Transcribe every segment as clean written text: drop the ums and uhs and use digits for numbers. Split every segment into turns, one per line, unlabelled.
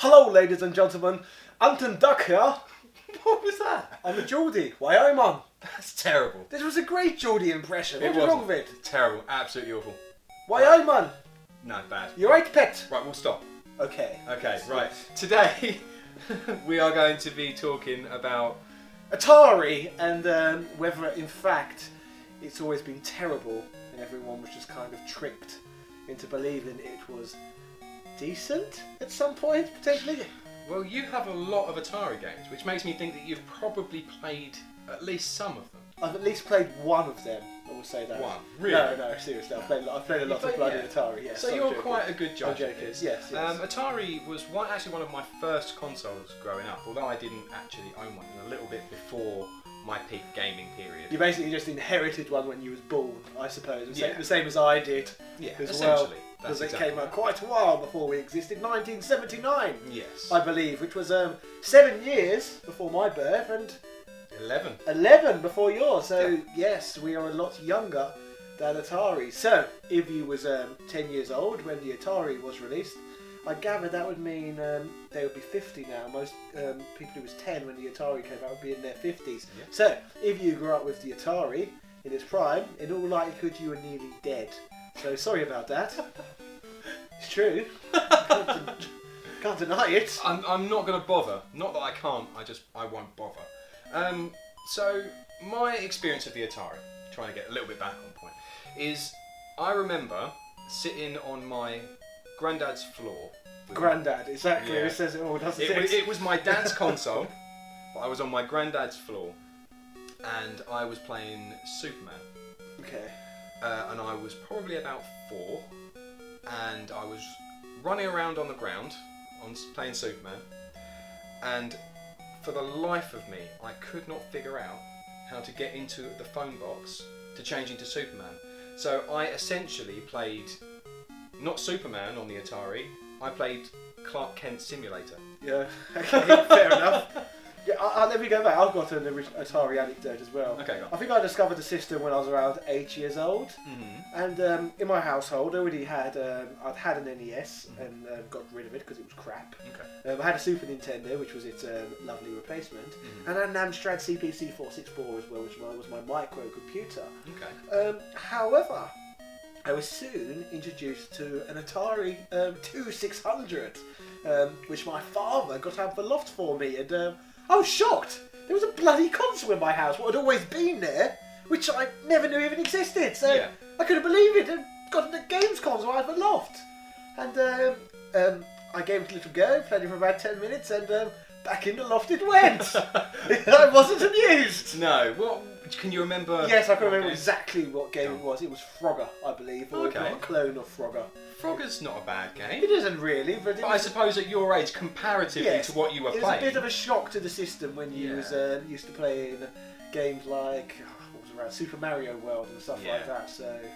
Hello, ladies and gentlemen. Anton Duck here.
What was that?
I'm a Geordie. Why, I'm on.
That's terrible.
This was a great Geordie impression.
It
What's wrong
wasn't.
with it?
Terrible. Absolutely awful.
Why, I'm on.
No, bad.
You right, pet?
Right, we'll stop.
Okay.
Okay, right. Today, we are going to be talking about...
Atari, and whether, in fact, it's always been terrible and everyone was just kind of tricked into believing it was decent at some point, potentially.
Well, you have a lot of Atari games, which makes me think that you've probably played at least some of them.
I've at least played one of them, I will say that.
One? Really?
No, seriously, I've played a lot of bloody Atari, yes.
So you're quite a good judge.
I'm joking, yes.
Atari was actually one of my first consoles growing up, although I didn't actually own one, and a little bit before my peak gaming period.
You basically just inherited one when you was born, I suppose.
Yeah.
The same as I did.
Yeah,
as
essentially.
Well,
That's
because
exactly
it came out
right.
quite a while before we existed, 1979.
Yes.
I believe, which was 7 years before my birth and
11.
before yours. So
Yeah.
yes, we are a lot younger than Atari. So if you was 10 years old when the Atari was released, I gather that would mean they would be 50 now. Most people who was 10 when the Atari came out would be in their 50s.
Yeah.
So if you grew up with the Atari in its prime, in all likelihood you were nearly dead. So sorry about that. It's true. Can't deny it.
I'm not going to bother. Not that I can't, I won't bother. So my experience of the Atari, trying to get a little bit back on point, is I remember sitting on my granddad's floor.
Granddad, exactly.
Yeah.
It says it all, doesn't it?
It was my dad's console, but I was on my granddad's floor, and I was playing Superman.
Okay.
And I was probably about 4, and I was running around on the ground, playing Superman, and for the life of me, I could not figure out how to get into the phone box to change into Superman. So I essentially played, not Superman on the Atari, I played Clark Kent Simulator.
Yeah, okay, fair enough. Yeah, let me go back. I've got an Atari anecdote as well.
Okay, go on.
I think I discovered the system when I was around 8 years old.
Mm-hmm.
And in my household, I already had, I'd had an NES and got rid of it because it was crap.
Okay.
I had a Super Nintendo, which was its lovely replacement.
Mm-hmm.
And I had an Amstrad CPC 464 as well, which was my microcomputer.
Okay.
However, I was soon introduced to an Atari 2600, which my father got out of the loft for me, and I was shocked. There was a bloody console in my house, what had always been there, which I never knew even existed. So
Yeah.
I couldn't believe it, and got a games console out of the loft. And I gave it a little go, played it for about 10 minutes, and back in the loft it went. I wasn't amused.
No, well, can you remember?
Yes, I can remember
Okay.
exactly what game it was. It was Frogger, I believe, or
Okay.
a clone of Frogger.
Frogger's not a bad game.
It isn't really, but it
But I suppose at your age, comparatively
yes,
to what you were
it was
playing.
a bit of a shock to the system when you
Yeah.
was used to playing games like what was around Super Mario World and stuff
Yeah.
like that. So it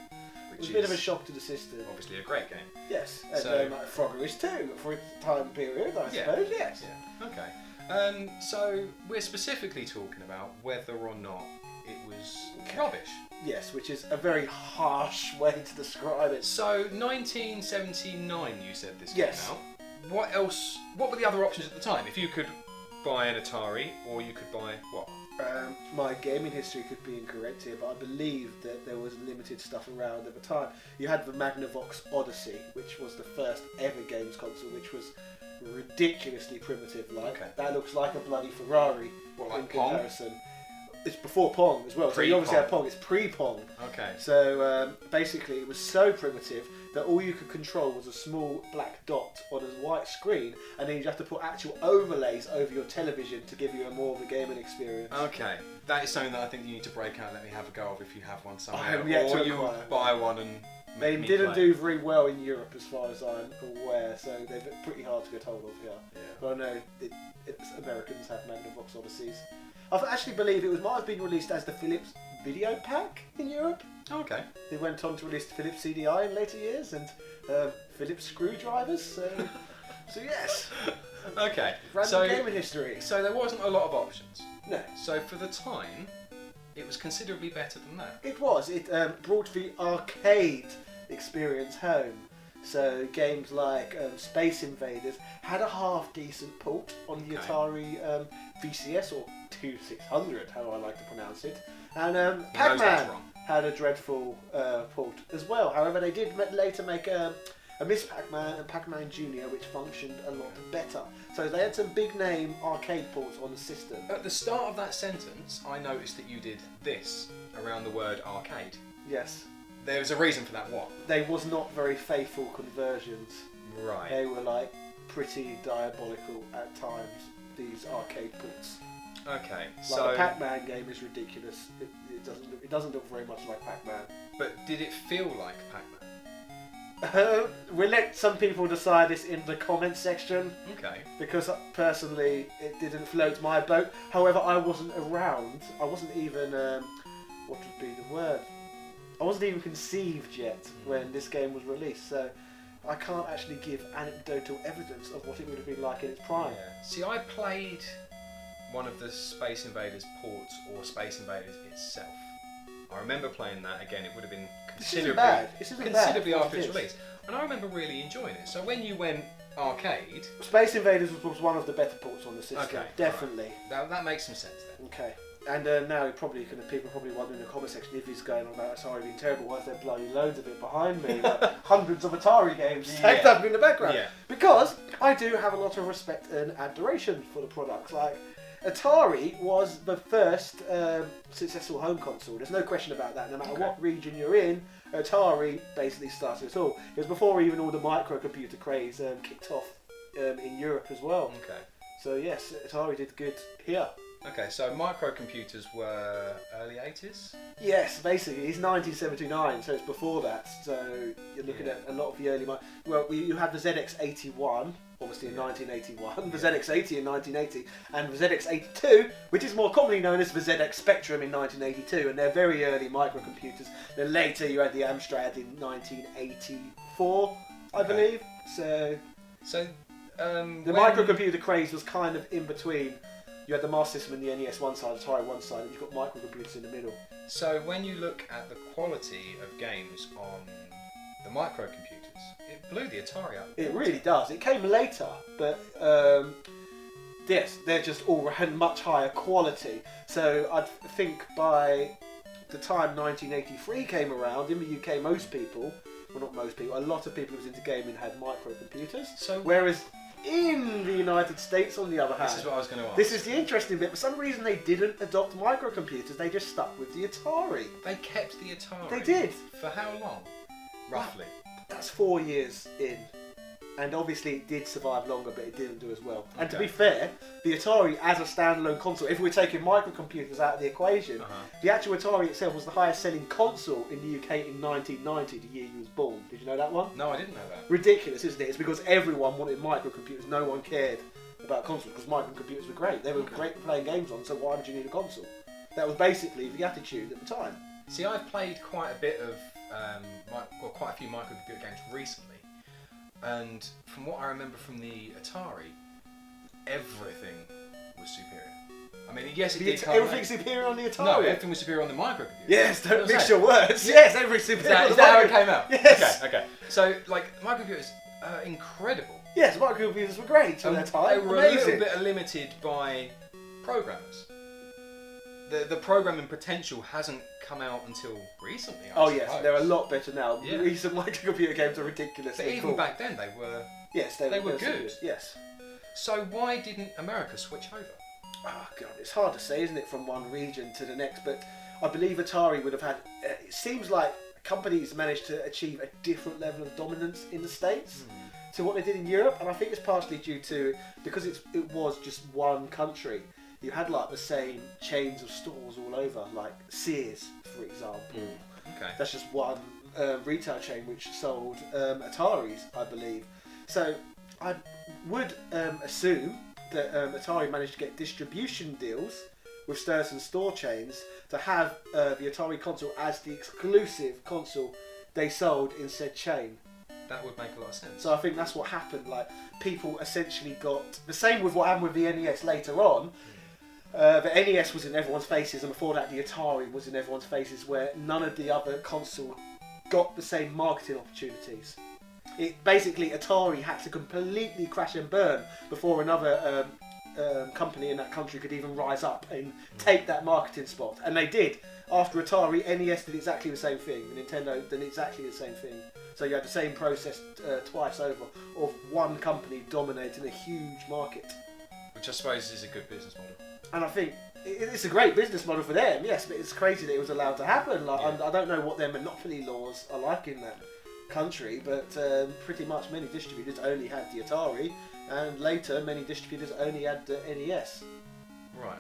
which
was a bit of a
is
shock to the system.
obviously a great game.
Yes, and
So-
Frogger is too for its time period, I
Yeah.
suppose. Yes.
Yeah. Okay. So we're specifically talking about whether or not it was rubbish.
Yes, which is a very harsh way to describe it.
So 1979, you said this
Yes.
came out. What else? What were the other options at the time? If you could buy an Atari, or you could buy what?
My gaming history could be incorrect here, but I believe that there was limited stuff around at the time. You had the Magnavox Odyssey, which was the first ever games console, which was ridiculously primitive. Like
Okay.
that looks like a bloody Ferrari
What,
in
like Pong?
comparison. It's before Pong as well. So you obviously had Pong. It's pre-Pong.
Okay.
So basically, it was so primitive that all you could control was a small black dot on a white screen, and then you'd have to put actual overlays over your television to give you a more of a gaming experience.
Okay. That is something that I think you need to break out and let me have a go of if you have one somewhere.
I have yet
or
to
you
acquire.
buy one and
They
make me
didn't
play.
do very well in Europe, as far as I'm aware, so they're pretty hard to get hold of here.
Yeah.
But I know Americans have Magnavox Odysseys. I actually believe it might have been released as the Philips Video Pack in Europe.
Okay.
They went on to release the Philips CDI in later years and Philips screwdrivers. So yes,
Okay.
random gaming history.
So there wasn't a lot of options.
No,
So for the time, it was considerably better than that.
it was. It brought the arcade experience home. So games like Space Invaders had a half decent port on the Atari VCS, or 2600, how I like to pronounce it. And Pac-Man had a dreadful port as well. However, they did later make a Miss Pac-Man and Pac-Man Jr., which functioned a lot better. So they had some big name arcade ports on the system.
At the start of that sentence, I noticed that you did this around the word arcade.
Yes.
There was a reason for that, what?
They was not very faithful conversions.
Right.
They were like pretty diabolical at times, these arcade ports.
Okay,
Like
so...
the Pac-Man game is ridiculous. It doesn't look very much like Pac-Man.
But did it feel like Pac-Man?
We'll let some people decide this in the comments section.
Okay.
Because personally, it didn't float my boat. However, I wasn't around. I wasn't even, what would be the word? I wasn't even conceived yet when this game was released. So I can't actually give anecdotal evidence of what it would have been like in its prime.
Yeah. See, I played one of the Space Invaders ports or Space Invaders itself. I remember playing that again. It would have been considerably after its release, and I remember really enjoying it. So when you went arcade,
Space Invaders was one of the better ports on the system.
Okay,
definitely.
Right. That makes some sense then.
Okay. And now people probably wonder in the comment section if he's going on about Atari being terrible. Why is there bloody loads of it behind me? Like hundreds of Atari games stacked up in the background.
Yeah.
Because I do have a lot of respect and adoration for the products. Like Atari was the first successful home console. There's no question about that. No matter what region you're in, Atari basically started it all. It was before even all the microcomputer craze kicked off in Europe as well.
Okay.
So yes, Atari did good here.
Okay, so microcomputers were early 80s?
Yes, basically. It's 1979, so it's before that. So you're looking at a lot of the early... you had the ZX81, obviously in 1981, the ZX80 in 1980, and the ZX82, which is more commonly known as the ZX Spectrum in 1982, and they're very early microcomputers. Then later you had the Amstrad in 1984, I believe. So the microcomputer craze was kind of in between. You had the Master System and the NES one side, Atari one side, and you've got microcomputers in the middle.
So when you look at the quality of games on the microcomputers, it blew the Atari up.
It really does. It came later, but yes, they're just all had much higher quality. So I think by the time 1983 came around, in the UK, most people, well not most people, a lot of people who was into gaming had microcomputers. Whereas in the United States, on the other hand,
this is what I was going to ask.
This is the interesting bit. For some reason, they didn't adopt microcomputers. They just stuck with the Atari.
They kept the Atari.
They did.
For how long, roughly?
That's 4 years in. And obviously it did survive longer, but it didn't do as well. And to
Okay.
be fair, the Atari as a standalone console, if we're taking microcomputers out of the equation, the actual Atari itself was the highest selling console in the UK in 1990, the year you was born. Did you know that one?
No, I didn't know that.
Ridiculous, isn't it? It's because everyone wanted microcomputers. No one cared about consoles because microcomputers were great. They were great for playing games on, so why would you need a console? That was basically the attitude at the time.
See, I've played quite a bit of, quite a few microcomputer games recently. And from what I remember from the Atari, everything was superior. I mean, yes, it did come
Everything's superior on the Atari.
No, everything was superior on the microcomputer.
Yes, don't mix your words. Yes, everything's superior.
Is that how it came out?
Yes.
Okay. So, like, microcomputers are incredible.
Yes, microcomputers were great at that time.
They were a little bit limited by programmers. The programming potential hasn't come out until recently. I suppose.
Yes, they're a lot better now.
Yeah.
Recent microcomputer games are ridiculous.
But even back then, they were.
Yes,
they were good.
Yes.
So why didn't America switch over?
Oh god, it's hard to say, isn't it, from one region to the next? But I believe Atari would have had. It seems like companies managed to achieve a different level of dominance in the States to what they did in Europe, and I think it's partially due to because it was just one country. You had like the same chains of stores all over, like Sears, for example.
Okay.
That's just one retail chain which sold Ataris, I believe. So I would assume that Atari managed to get distribution deals with certain store chains to have the Atari console as the exclusive console they sold in said chain.
That would make a lot of sense.
So I think that's what happened. Like people essentially got the same with what happened with the NES later on. The NES was in everyone's faces, and before that, the Atari was in everyone's faces, where none of the other console got the same marketing opportunities. It basically Atari had to completely crash and burn before another company in that country could even rise up and take that marketing spot, and they did. After Atari, NES did exactly the same thing. Nintendo did exactly the same thing. So you had the same process twice over of one company dominating a huge market.
Which I suppose is a good business model.
And I think it's a great business model for them, yes, but it's crazy that it was allowed to happen. Like, I don't know what their monopoly laws are like in that country, but pretty much many distributors only had the Atari, and later many distributors only had the NES.
Right.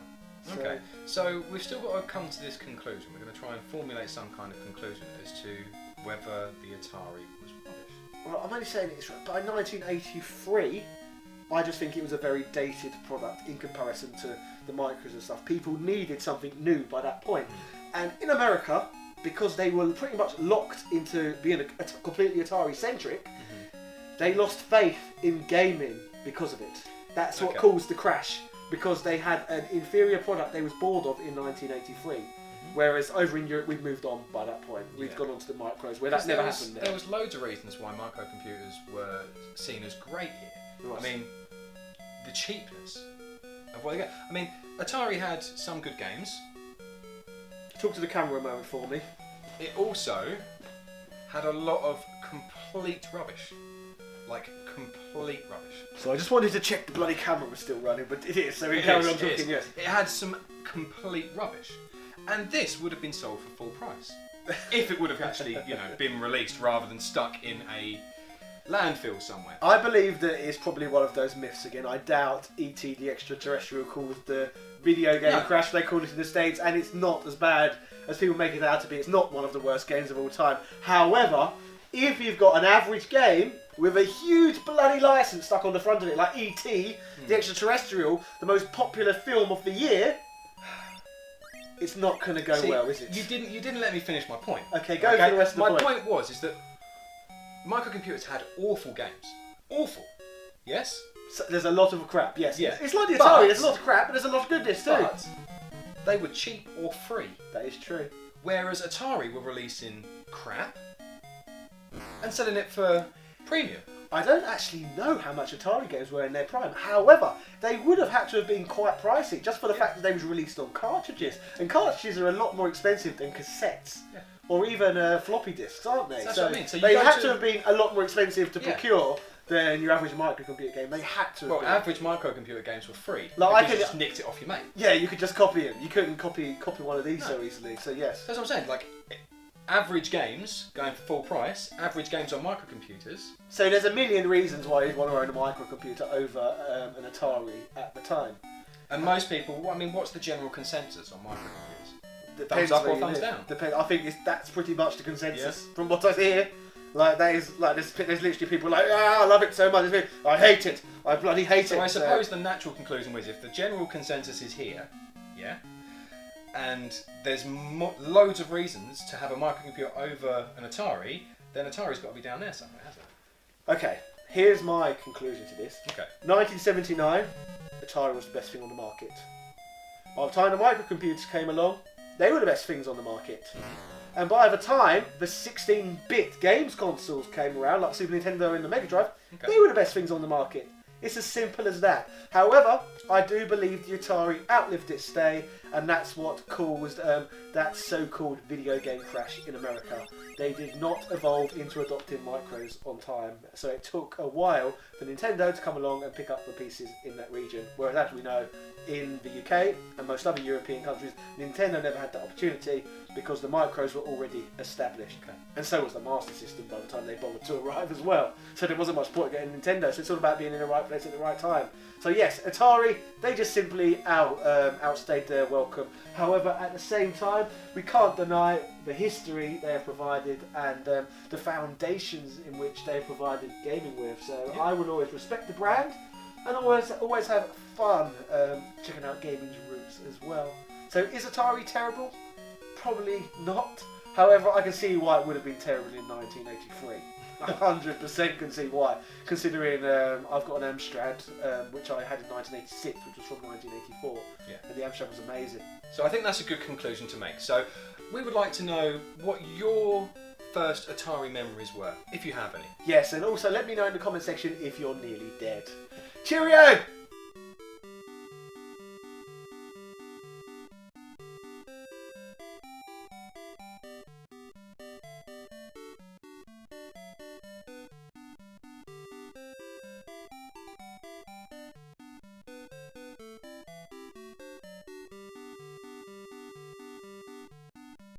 Okay. So we've still got to come to this conclusion. We're going to try and formulate some kind of conclusion as to whether the Atari was rubbish.
Well, I'm only saying it's by 1983. I just think it was a very dated product in comparison to the micros and stuff. People needed something new by that point. And in America, because they were pretty much locked into being a completely Atari-centric, they lost faith in gaming because of it. That's what caused the crash, because they had an inferior product they was bored of in 1983. Whereas over in Europe, we've moved on by that point. We've gone on to the micros, where that never happened there.
There was loads of reasons why microcomputers were seen as great here.
Right.
I mean, the cheapness of what they got. I mean, Atari had some good games.
Talk to the camera a moment for me.
It also had a lot of complete rubbish. Like, complete rubbish.
So I just wanted to check the bloody camera was still running, but it is, so we carry on talking, yes.
It had some complete rubbish. And this would have been sold for full price. If it would have actually, been released rather than stuck in a landfill somewhere.
I believe that it's probably one of those myths again. I doubt E.T. the Extraterrestrial caused the video game crash, they called it in the States, and it's not as bad as people make it out to be. It's not one of the worst games of all time. However, if you've got an average game with a huge bloody license stuck on the front of it, like E.T. the Extraterrestrial, the most popular film of the year, it's not going to go well, is it?
You didn't let me finish my point.
Okay, go for the rest of the point.
My point was that microcomputers had awful games. Awful. Yes?
So there's a lot of crap, yes.
Yeah.
It's like the Atari, there's a lot of crap, but there's a lot of goodness too.
But they were cheap or free.
That is true.
Whereas Atari were releasing crap and selling it for premium.
I don't actually know how much Atari games were in their prime. However, they would have had to have been quite pricey just for the fact that they was released on cartridges. And cartridges are a lot more expensive than cassettes. Yeah. Or even floppy disks, aren't they?
That's what I mean. So
they had to have been a lot more expensive to procure than your average microcomputer game. They had to have been.
Average microcomputer games were free.
Like
you just nicked it off your mate.
Yeah, you could just copy them. You couldn't copy one of these so easily. So yes.
That's what I'm saying. Like, average games going for full price, average games on microcomputers.
So there's a million reasons why you'd want to own a microcomputer over an Atari at the time.
And most people, what's the general consensus on microcomputers? Thumbs up or thumbs down?
Depends. I think that's pretty much the consensus from what I hear. Like that is like there's literally people like I love it so much. I hate it. I bloody hate it.
So I suppose the natural conclusion was if the general consensus is here, and there's loads of reasons to have a microcomputer over an Atari, then Atari's got to be down there somewhere, hasn't it?
Okay, here's my conclusion to this.
Okay.
1979, Atari was the best thing on the market. By the time the microcomputers came along, they were the best things on the market. And by the time the 16-bit games consoles came around, like Super Nintendo and the Mega Drive, they were the best things on the market. It's as simple as that. However, I do believe the Atari outlived its stay, and that's what caused that so-called video game crash in America. They did not evolve into adopting micros on time, so it took a while for Nintendo to come along and pick up the pieces in that region. Whereas, as we know, in the UK and most other European countries, Nintendo never had that opportunity because the micros were already established. And so was the Master System by the time they bothered to arrive as well. So there wasn't much point getting Nintendo, so it's all about being in the right place at the right time. So yes, Atari, they just simply outstayed their welcome. However, at the same time, we can't deny the history they have provided and the foundations in which they have provided gaming with. So I would always respect the brand and always have fun checking out gaming's roots as well. So is Atari terrible? Probably not. However, I can see why it would have been terrible in 1983. 100% can see why. Considering I've got an Amstrad, which I had in 1986, which was from 1984. And the Amstrad was amazing.
So I think that's a good conclusion to make. So we would like to know what your first Atari memories were, if you have any.
Yes, and also let me know in the comment section if you're nearly dead. Cheerio!